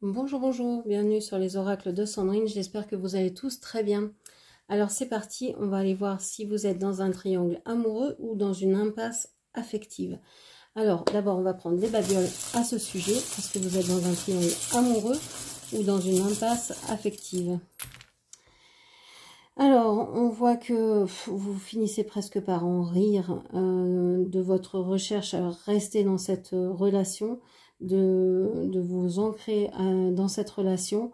Bonjour, bonjour, bienvenue sur les oracles de Sandrine, j'espère que vous allez tous très bien. Alors c'est parti, on va aller voir si vous êtes dans un triangle amoureux ou dans une impasse affective. Alors d'abord on va prendre des babioles à ce sujet, est-ce que vous êtes dans un triangle amoureux ou dans une impasse affective? Alors, on voit que vous finissez presque par en rire de votre recherche à rester dans cette relation, de vous ancrer dans cette relation.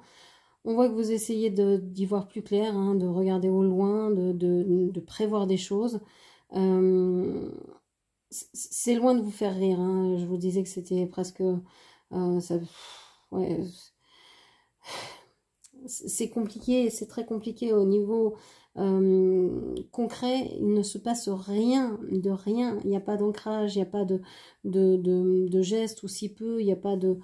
On voit que vous essayez d'y voir plus clair, hein, de regarder au loin, de prévoir des choses. C'est loin de vous faire rire, hein. Je vous disais que c'était presque... ouais, c'est compliqué, c'est très compliqué au niveau concret. Il ne se passe rien, de rien. Il n'y a pas d'ancrage, il n'y a pas de geste, ou si peu, il n'y a pas de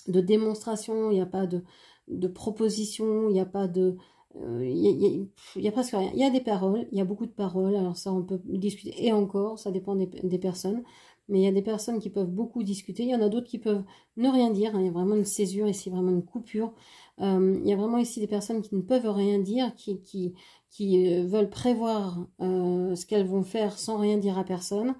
démonstration, il n'y a pas de proposition, il n'y a pas de... il y a presque rien. Il y a des paroles, il y a beaucoup de paroles, alors ça on peut discuter, et encore, ça dépend des personnes. Mais il y a des personnes qui peuvent beaucoup discuter, il y en a d'autres qui peuvent ne rien dire, hein. Il y a vraiment une césure ici, vraiment une coupure. Il y a vraiment ici des personnes qui ne peuvent rien dire, qui veulent prévoir ce qu'elles vont faire sans rien dire à personne.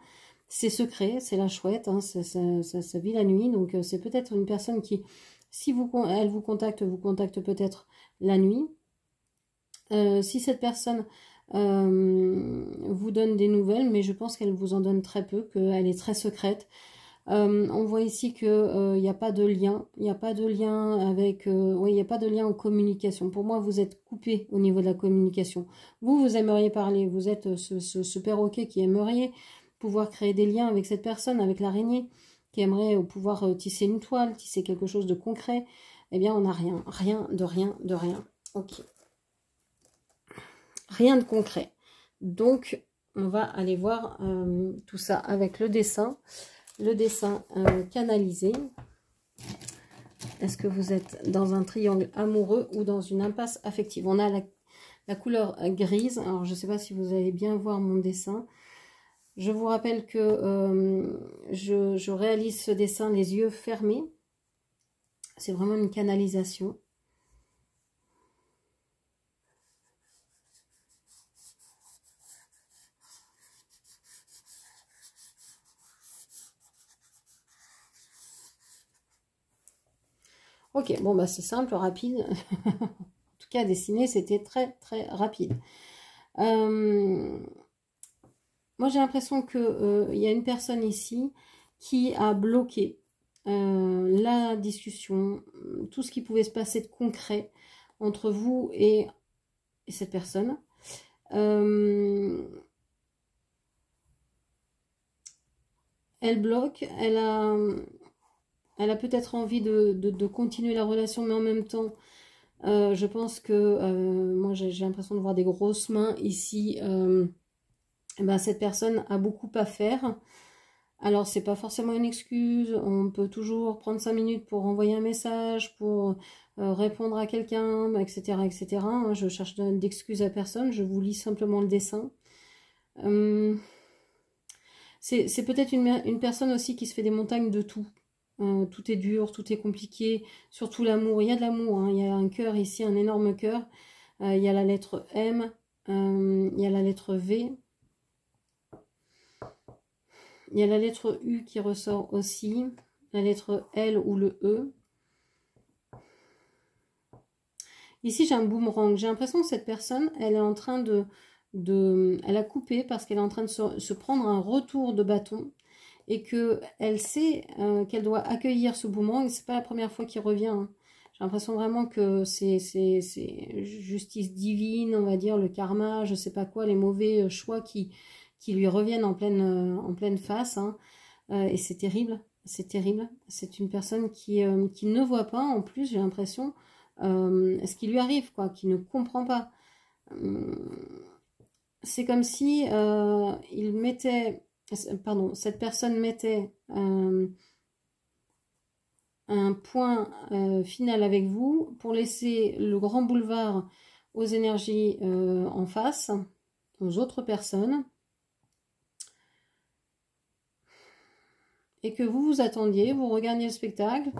C'est secret, c'est la chouette, hein, ça vit la nuit, donc c'est peut-être une personne qui, si elle vous contacte peut-être la nuit. Si cette personne vous donne des nouvelles, mais je pense qu'elle vous en donne très peu, qu'elle est très secrète. On voit ici qu'il n'y a pas de lien, il n'y a pas de lien avec, oui, il n'y a pas de lien en communication. Pour moi, vous êtes coupé au niveau de la communication. Vous aimeriez parler, vous êtes ce perroquet qui aimerait pouvoir créer des liens avec cette personne, avec l'araignée, qui aimerait pouvoir tisser une toile, tisser quelque chose de concret. Eh bien, on n'a rien, rien de rien de rien. Ok. Rien de concret. Donc, on va aller voir tout ça avec le dessin. Le dessin canalisé. Est-ce que vous êtes dans un triangle amoureux ou dans une impasse affective? On a la couleur grise. Alors, je ne sais pas si vous allez bien voir mon dessin. Je vous rappelle que je réalise ce dessin les yeux fermés. C'est vraiment une canalisation. Ok, bon bah c'est simple, rapide. En tout cas, à dessiner, c'était très très rapide. Moi, j'ai l'impression qu'il y a une personne ici qui a bloqué la discussion, tout ce qui pouvait se passer de concret entre vous et cette personne. Elle bloque, elle a peut-être envie de continuer la relation, mais en même temps, je pense que moi j'ai l'impression de voir des grosses mains ici. Ben, cette personne a beaucoup à faire. Alors c'est pas forcément une excuse, on peut toujours prendre 5 minutes pour envoyer un message, pour répondre à quelqu'un, etc., etc. Je cherche d'excuses à personne, je vous lis simplement le dessin. C'est peut-être une personne aussi qui se fait des montagnes de tout. Tout est dur, tout est compliqué, surtout l'amour. Il y a de l'amour, hein. Il y a un cœur ici, un énorme cœur. Il y a la lettre M, il y a la lettre V. Il y a la lettre U qui ressort aussi, la lettre L ou le E. Ici, j'ai un boomerang. J'ai l'impression que cette personne, elle est en train elle a coupé parce qu'elle est en train de se prendre un retour de bâton et qu'elle sait qu'elle doit accueillir ce boomerang. C'est pas la première fois qu'il revient, hein. J'ai l'impression vraiment que c'est justice divine, on va dire, le karma, je sais pas quoi, les mauvais choix qui lui reviennent en pleine face, hein. Et c'est terrible, c'est terrible. C'est une personne qui ne voit pas, en plus, j'ai l'impression, ce qui lui arrive, quoi, qui ne comprend pas. C'est comme si il mettait, pardon, cette personne mettait un point final avec vous pour laisser le grand boulevard aux énergies en face, aux autres personnes, et que vous vous attendiez, vous regardiez le spectacle,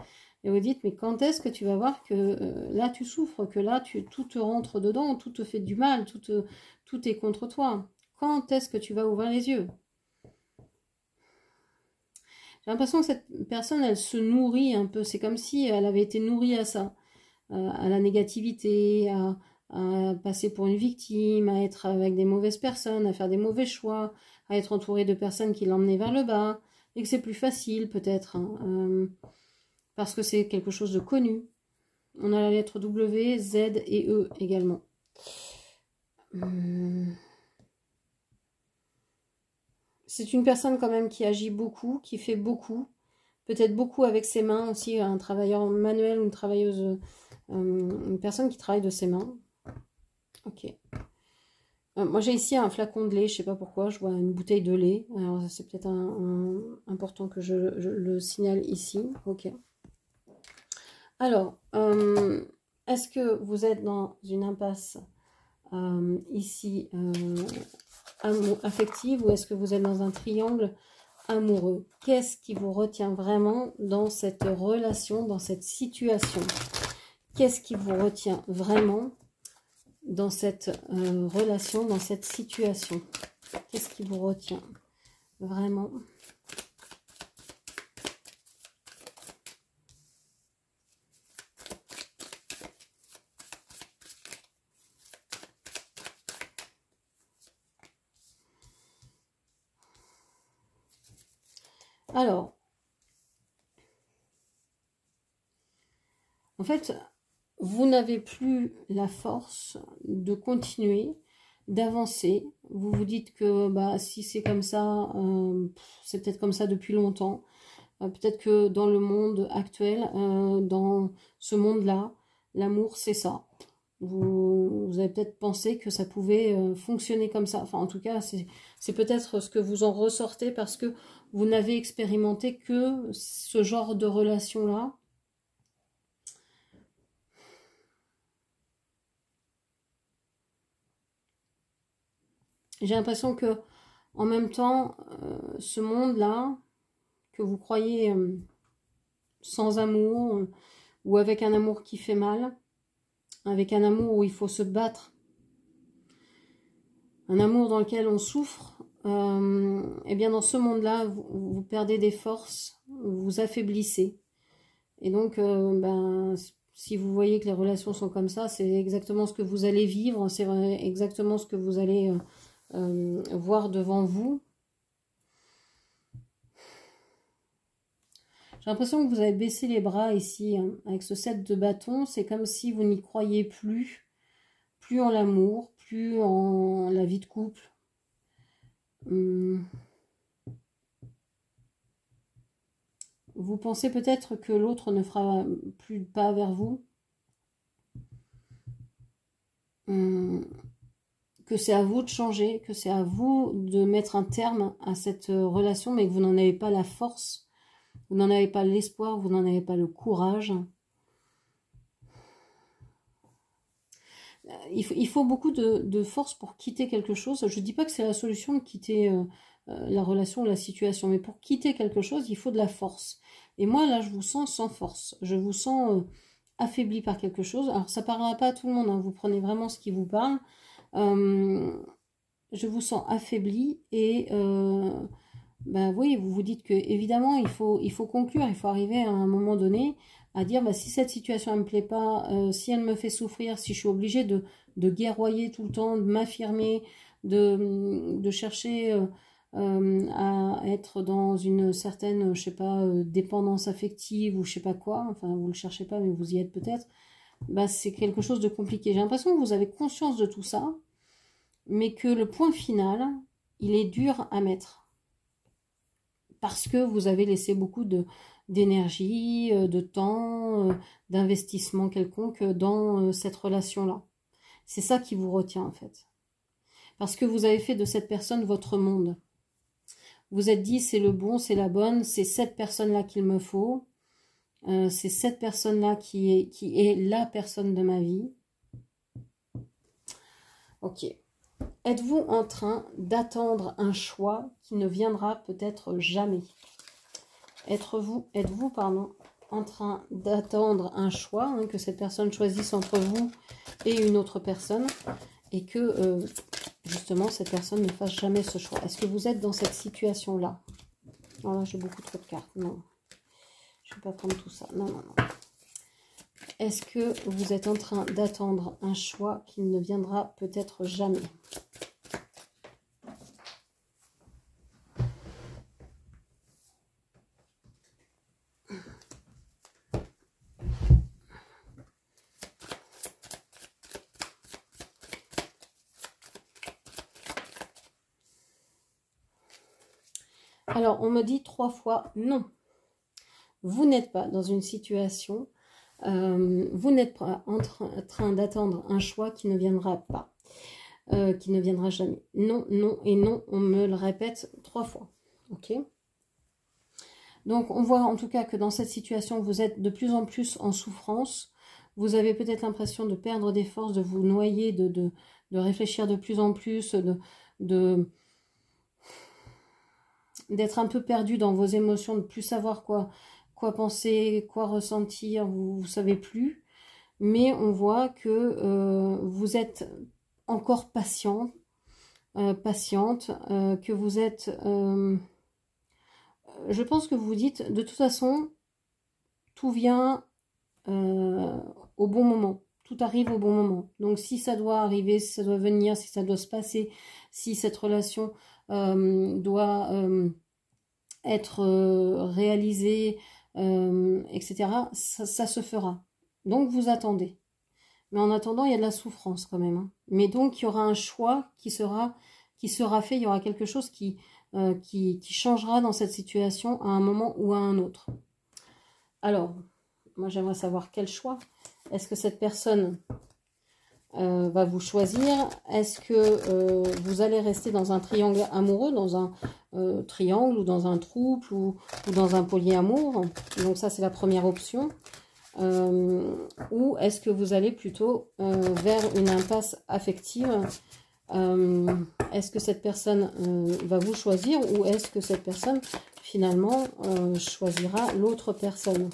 Et vous dites, mais quand est-ce que tu vas voir que là tu souffres, que là tout te rentre dedans, tout te fait du mal, tout est contre toi. Quand est-ce que tu vas ouvrir les yeux? J'ai l'impression que cette personne, elle se nourrit un peu. C'est comme si elle avait été nourrie à ça, à la négativité, à passer pour une victime, à être avec des mauvaises personnes, à faire des mauvais choix, à être entourée de personnes qui l'emmenaient vers le bas, et que c'est plus facile peut-être, hein, parce que c'est quelque chose de connu. On a la lettre W, Z et E également. C'est une personne quand même qui agit beaucoup, qui fait beaucoup, peut-être beaucoup avec ses mains aussi, un travailleur manuel ou une travailleuse, une personne qui travaille de ses mains. Ok. Moi j'ai ici un flacon de lait, je sais pas pourquoi, je vois une bouteille de lait. Alors c'est peut-être important que je le signale ici. Ok. Alors, est-ce que vous êtes dans une impasse ici affective ou est-ce que vous êtes dans un triangle amoureux? Qu'est-ce qui vous retient vraiment dans cette relation, dans cette situation? Qu'est-ce qui vous retient vraiment dans cette relation, dans cette situation? Qu'est-ce qui vous retient vraiment? Alors, en fait, vous n'avez plus la force de continuer, d'avancer. Vous vous dites que bah, si c'est comme ça, c'est peut-être comme ça depuis longtemps. Peut-être que dans le monde actuel, dans ce monde-là, l'amour, c'est ça. Vous avez peut-être pensé que ça pouvait fonctionner comme ça. Enfin, en tout cas, c'est peut-être ce que vous en ressortez parce que vous n'avez expérimenté que ce genre de relation-là. J'ai l'impression que, en même temps, ce monde-là, que vous croyez sans amour, ou avec un amour qui fait mal, avec un amour où il faut se battre, un amour dans lequel on souffre, et bien dans ce monde-là, vous perdez des forces, vous vous affaiblissez. Et donc, ben, si vous voyez que les relations sont comme ça, c'est exactement ce que vous allez vivre, c'est exactement ce que vous allez voir devant vous. J'ai l'impression que vous avez baissé les bras ici, hein, avec ce 7 de bâton. C'est comme si vous n'y croyez plus, plus en l'amour, plus en la vie de couple. Vous pensez peut-être que l'autre ne fera plus de pas vers vous. Que c'est à vous de changer, que c'est à vous de mettre un terme à cette relation, mais que vous n'en avez pas la force, vous n'en avez pas l'espoir, vous n'en avez pas le courage. Il faut beaucoup de force pour quitter quelque chose. Je ne dis pas que c'est la solution de quitter la relation ou la situation, mais pour quitter quelque chose, il faut de la force. Et moi, là, je vous sens sans force. Je vous sens affaibli par quelque chose. Alors, ça ne parlera pas à tout le monde, hein. Vous prenez vraiment ce qui vous parle. Je vous sens affaibli et bah, oui, vous vous dites que évidemment il faut conclure, il faut arriver à un moment donné à dire bah, si cette situation ne me plaît pas, si elle me fait souffrir, si je suis obligée de guerroyer tout le temps, de m'affirmer, de chercher à être dans une certaine, je sais pas, dépendance affective ou je sais pas quoi, enfin vous le cherchez pas mais vous y êtes peut-être, bah, c'est quelque chose de compliqué. J'ai l'impression que vous avez conscience de tout ça, mais que le point final, il est dur à mettre. Parce que vous avez laissé beaucoup d'énergie, de temps, d'investissement quelconque dans cette relation-là. C'est ça qui vous retient en fait. Parce que vous avez fait de cette personne votre monde. Vous êtes dit c'est le bon, c'est la bonne, c'est cette personne-là qu'il me faut. C'est cette personne-là qui est la personne de ma vie. Ok. Êtes-vous en train d'attendre un choix qui ne viendra peut-être jamais? Êtes-vous, en train d'attendre un choix, hein, que cette personne choisisse entre vous et une autre personne, et que justement cette personne ne fasse jamais ce choix. Est-ce que vous êtes dans cette situation-là? Oh là, j'ai beaucoup trop de cartes. Non, je ne vais pas prendre tout ça. Non, non, non. Est-ce que vous êtes en train d'attendre un choix qui ne viendra peut-être jamais? Alors, on me dit 3 fois non. Vous n'êtes pas dans une situation, vous n'êtes pas en train d'attendre un choix qui ne viendra pas, qui ne viendra jamais. Non, non et non, on me le répète 3 fois. Ok? Donc, on voit en tout cas que dans cette situation, vous êtes de plus en plus en souffrance. Vous avez peut-être l'impression de perdre des forces, de vous noyer, de réfléchir de plus en plus, d'être un peu perdu dans vos émotions, de plus savoir quoi penser, quoi ressentir, vous ne savez plus. Mais on voit que vous êtes encore patiente, que vous êtes... je pense que vous vous dites, de toute façon, tout vient au bon moment. Tout arrive au bon moment. Donc si ça doit arriver, si ça doit venir, si ça doit se passer, si cette relation doit être réalisée, etc., ça se fera. Donc vous attendez. Mais en attendant, il y a de la souffrance quand même. Hein. Mais donc il y aura un choix qui sera fait, il y aura quelque chose qui changera dans cette situation à un moment ou à un autre. Alors, moi j'aimerais savoir quel choix. Est-ce que cette personne va vous choisir? Est-ce que vous allez rester dans un triangle amoureux, dans un triangle ou dans un couple ou dans un polyamour? Donc ça c'est la première option. Ou est-ce que vous allez plutôt vers une impasse affective? Est-ce que cette personne va vous choisir ou est-ce que cette personne finalement choisira l'autre personne?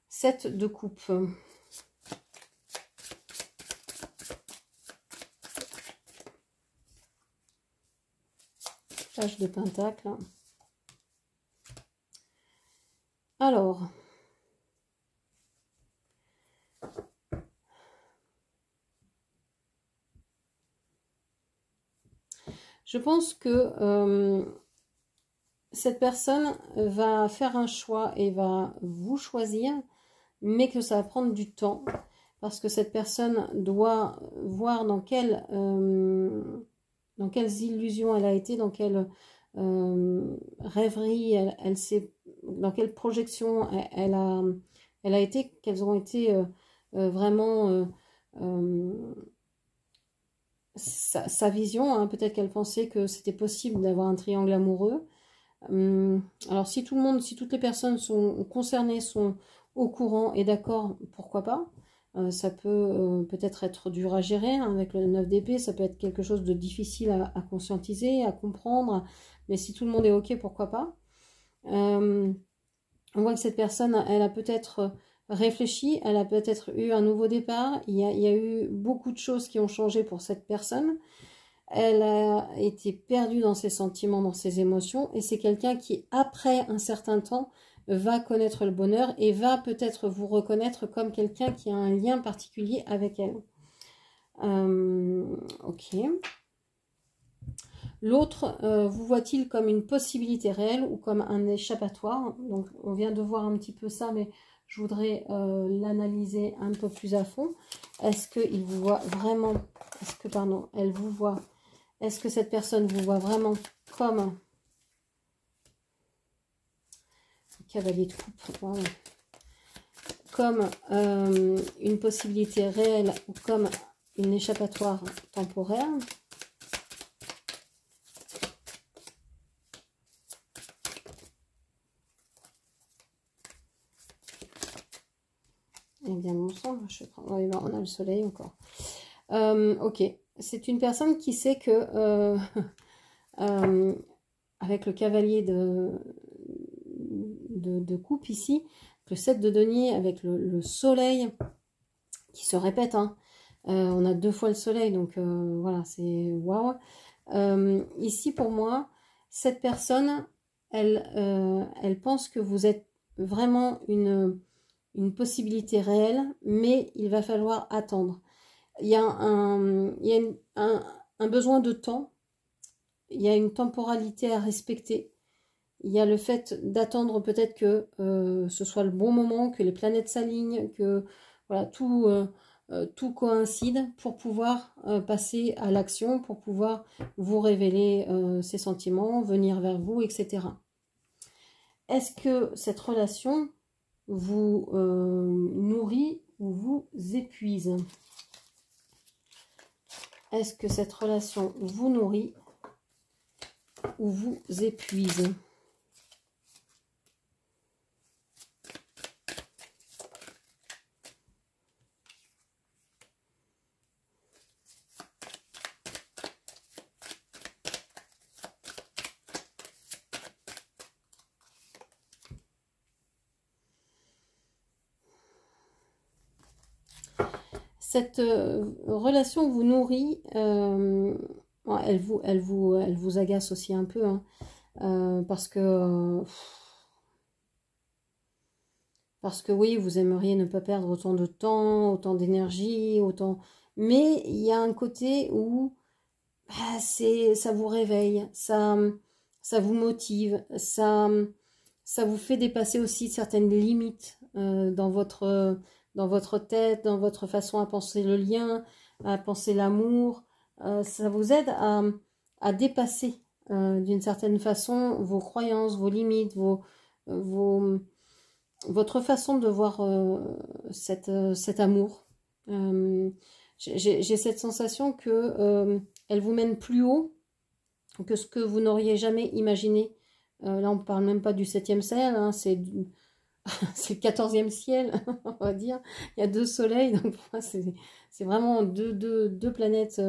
7 de coupe. Page de pentacle. Alors, je pense que cette personne va faire un choix et va vous choisir, mais que ça va prendre du temps, parce que cette personne doit voir dans quelles illusions elle a été, dans quelle rêverie elle s'est, dans quelle projection elle a été, quelles ont été vraiment sa vision, hein. Peut-être qu'elle pensait que c'était possible d'avoir un triangle amoureux. Alors si toutes les personnes sont concernées, sont au courant et d'accord, pourquoi pas. Ça peut peut-être être dur à gérer, hein, avec le 9 d'épée, ça peut être quelque chose de difficile à conscientiser, à comprendre, mais si tout le monde est ok, pourquoi pas. On voit que cette personne, elle a peut-être réfléchi, elle a peut-être eu un nouveau départ, il y a eu beaucoup de choses qui ont changé pour cette personne. Elle a été perdue dans ses sentiments, dans ses émotions, et c'est quelqu'un qui, après un certain temps, va connaître le bonheur et va peut-être vous reconnaître comme quelqu'un qui a un lien particulier avec elle. Ok. L'autre, vous voit-il comme une possibilité réelle ou comme un échappatoire? Donc, on vient de voir un petit peu ça, mais je voudrais l'analyser un peu plus à fond. Est-ce qu'il vous voit vraiment... Est-ce que, pardon, elle vous voit... Est-ce que cette personne vous voit vraiment comme... Cavalier de coupe, wow. Comme une possibilité réelle ou comme une échappatoire temporaire? Eh bien, mon sang, je prends... Oui, ben, on a le soleil encore. Ok, c'est une personne qui sait que avec le cavalier de coupe ici, le 7 de denier avec le soleil qui se répète, hein. On a 2 fois le soleil, donc voilà, c'est waouh. Ici, pour moi, cette personne, elle pense que vous êtes vraiment une possibilité réelle, mais il va falloir attendre. Il y a un besoin de temps, il y a une temporalité à respecter. Il y a le fait d'attendre peut-être que ce soit le bon moment, que les planètes s'alignent, que voilà, tout coïncide pour pouvoir passer à l'action, pour pouvoir vous révéler ses sentiments, venir vers vous, etc. Est-ce que cette relation vous nourrit ou vous épuise? Est-ce que cette relation vous nourrit ou vous épuise? Cette relation vous nourrit, elle vous agace aussi un peu, hein, parce que oui, vous aimeriez ne pas perdre autant de temps, autant d'énergie, autant... Mais il y a un côté où bah, ça vous réveille, ça vous motive, ça vous fait dépasser aussi certaines limites dans votre tête, dans votre façon à penser le lien, à penser l'amour. Ça vous aide à dépasser d'une certaine façon vos croyances, vos limites, votre façon de voir cet amour. J'ai cette sensation que elle vous mène plus haut que ce que vous n'auriez jamais imaginé. Là, on ne parle même pas du 7e ciel, hein, c'est le 14e ciel, on va dire. Il y a 2 soleils, donc pour moi, c'est vraiment deux planètes,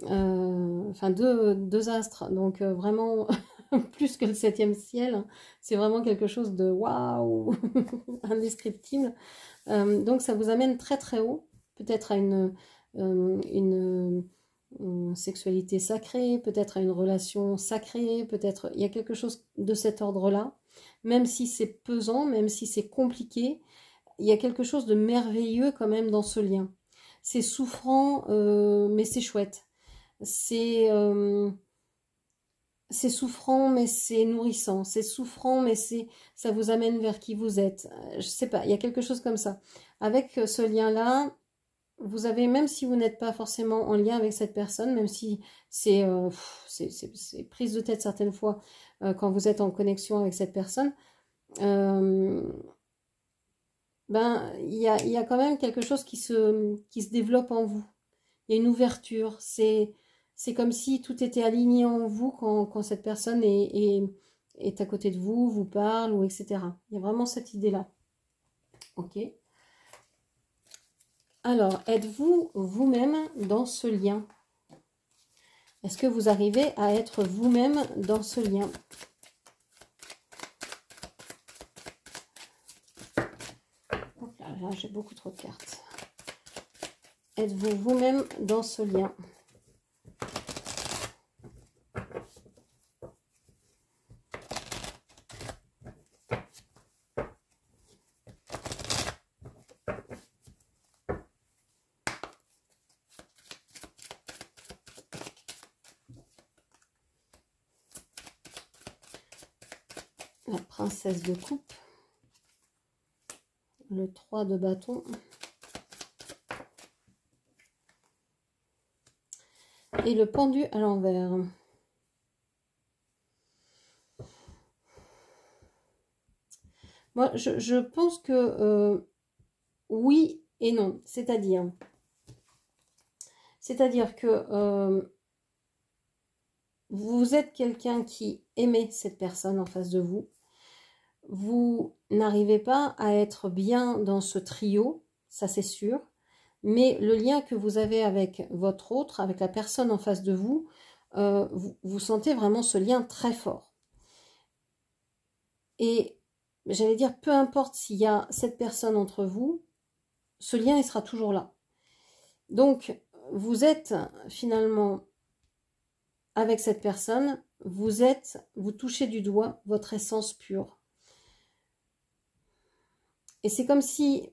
enfin deux astres, donc vraiment plus que le 7e ciel. C'est vraiment quelque chose de waouh, indescriptible. Donc ça vous amène très très haut, peut-être à une sexualité sacrée, peut-être à une relation sacrée, peut-être il y a quelque chose de cet ordre-là. Même si c'est pesant, même si c'est compliqué, il y a quelque chose de merveilleux quand même dans ce lien. C'est souffrant, mais c'est chouette. C'est souffrant, mais c'est nourrissant. C'est souffrant, mais ça vous amène vers qui vous êtes. Je sais pas, il y a quelque chose comme ça. Avec ce lien-là, vous avez, même si vous n'êtes pas forcément en lien avec cette personne, même si c'est prise de tête certaines fois quand vous êtes en connexion avec cette personne, ben il y a quand même quelque chose qui se développe en vous. Il y a une ouverture. C'est comme si tout était aligné en vous quand cette personne est à côté de vous, vous parle, ou etc. Il y a vraiment cette idée-là. Ok. Alors, êtes-vous vous-même dans ce lien? Est-ce que vous arrivez à être vous-même dans ce lien? Hop là, j'ai beaucoup trop de cartes. Êtes-vous vous-même dans ce lien? La princesse de coupe, le 3 de bâton et le pendu à l'envers. Moi, je pense que oui et non. C'est-à-dire que vous êtes quelqu'un qui aimait cette personne en face de vous. Vous n'arrivez pas à être bien dans ce trio, ça c'est sûr, mais le lien que vous avez avec votre autre, avec la personne en face de vous, vous sentez vraiment ce lien très fort. Et j'allais dire, peu importe s'il y a cette personne entre vous, ce lien, il sera toujours là. Donc, vous êtes finalement avec cette personne, vous touchez du doigt votre essence pure. Et c'est comme si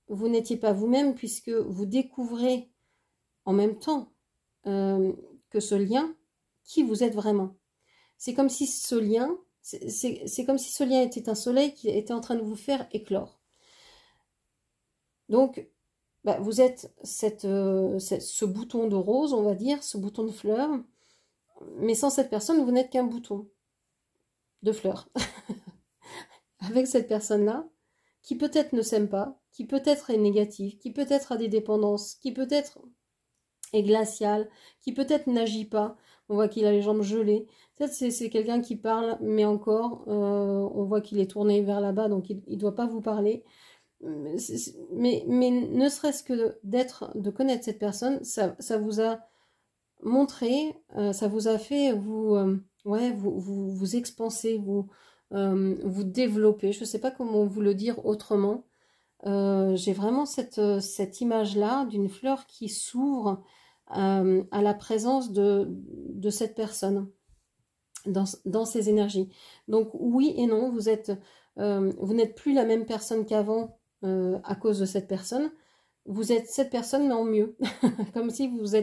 vous n'étiez pas vous-même, puisque vous découvrez en même temps que ce lien, qui vous êtes vraiment. C'est comme si ce lien, c'est comme si ce lien était un soleil qui était en train de vous faire éclore. Donc, bah, vous êtes ce bouton de rose, on va dire, ce bouton de fleur, mais sans cette personne, vous n'êtes qu'un bouton de fleur. Avec cette personne-là, qui peut-être ne s'aime pas, qui peut-être est négative, qui peut-être a des dépendances, qui peut-être est glacial, qui peut-être n'agit pas, on voit qu'il a les jambes gelées, peut-être c'est quelqu'un qui parle, mais encore, on voit qu'il est tourné vers là-bas, donc il ne doit pas vous parler, mais ne serait-ce que de connaître cette personne, ça vous a montré, ça vous a fait vous expanser, vous développer, je ne sais pas comment vous le dire autrement. J'ai vraiment cette image-là d'une fleur qui s'ouvre à la présence de cette personne dans ses énergies. Donc oui et non, vous n'êtes plus la même personne qu'avant à cause de cette personne. Vous êtes cette personne mais en mieux, comme si vous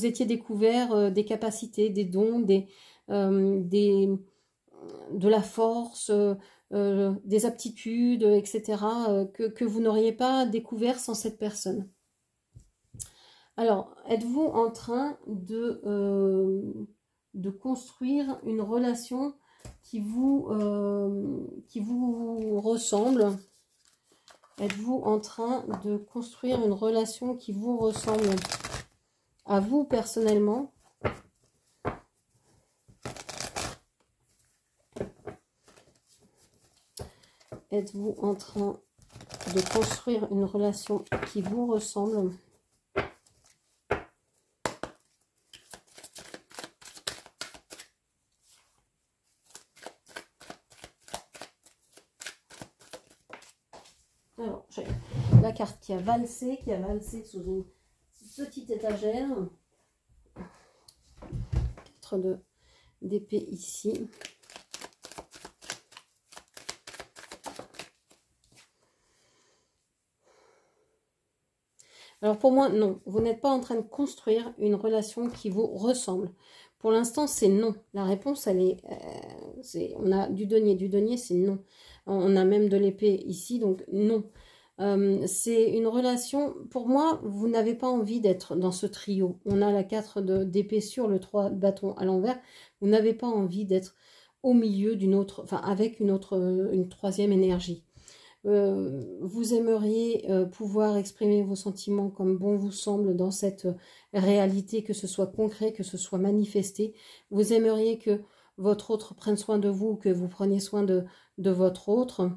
étiez découvert des capacités, des dons, de la force, des aptitudes, etc., que vous n'auriez pas découvert sans cette personne. Alors, êtes-vous en train de construire une relation qui vous ressemble? Êtes-vous en train de construire une relation qui vous ressemble à vous personnellement? Êtes-vous en train de construire une relation qui vous ressemble? Alors, j'ai la carte qui a valsé sous une petite étagère. 4 d'épée ici. Alors pour moi, non. Vous n'êtes pas en train de construire une relation qui vous ressemble. Pour l'instant, c'est non. La réponse, elle est... on a du denier, c'est non. On a même de l'épée ici, donc non. C'est une relation... Pour moi, vous n'avez pas envie d'être dans ce trio. On a la 4 d'épée sur le 3 de bâton à l'envers. Vous n'avez pas envie d'être au milieu d'une autre... Enfin, avec une troisième énergie. Vous aimeriez pouvoir exprimer vos sentiments comme bon vous semble dans cette réalité, que ce soit concret, que ce soit manifesté. Vous aimeriez que votre autre prenne soin de vous, que vous preniez soin de votre autre.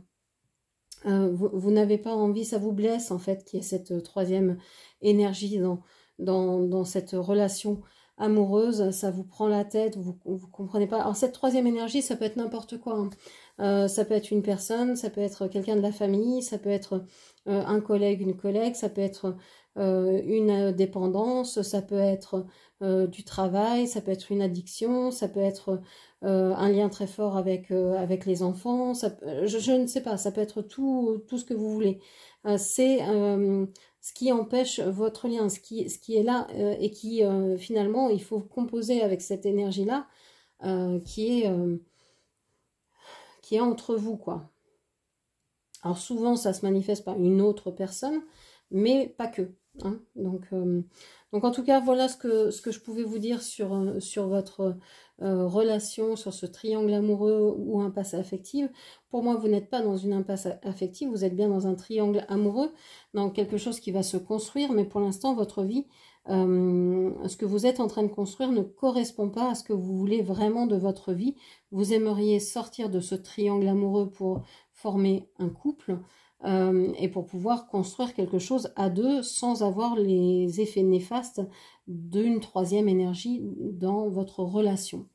Vous n'avez pas envie, ça vous blesse en fait qu'il y ait cette troisième énergie dans cette relation amoureuse, ça vous prend la tête, vous comprenez pas. Alors cette troisième énergie, ça peut être n'importe quoi, hein. Ça peut être une personne, ça peut être quelqu'un de la famille, ça peut être un collègue, une collègue, ça peut être une dépendance, ça peut être du travail, ça peut être une addiction, ça peut être un lien très fort avec les enfants, je ne sais pas, ça peut être tout ce que vous voulez. C'est ce qui empêche votre lien, ce qui est là et qui finalement il faut composer avec cette énergie-là qui est entre vous, quoi. Alors souvent ça se manifeste par une autre personne, mais pas que. Hein. Donc en tout cas, voilà ce que je pouvais vous dire sur votre relation, sur ce triangle amoureux ou impasse affective. Pour moi, vous n'êtes pas dans une impasse affective, vous êtes bien dans un triangle amoureux, dans quelque chose qui va se construire, mais pour l'instant, votre vie, ce que vous êtes en train de construire ne correspond pas à ce que vous voulez vraiment de votre vie. Vous aimeriez sortir de ce triangle amoureux pour former un couple, et pour pouvoir construire quelque chose à deux sans avoir les effets néfastes d'une troisième énergie dans votre relation.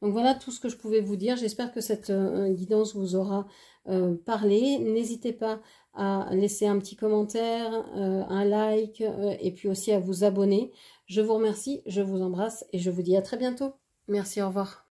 Donc voilà tout ce que je pouvais vous dire. J'espère que cette guidance vous aura parlé. N'hésitez pas à laisser un petit commentaire, un like et puis aussi à vous abonner. Je vous remercie, je vous embrasse et je vous dis à très bientôt. Merci, au revoir.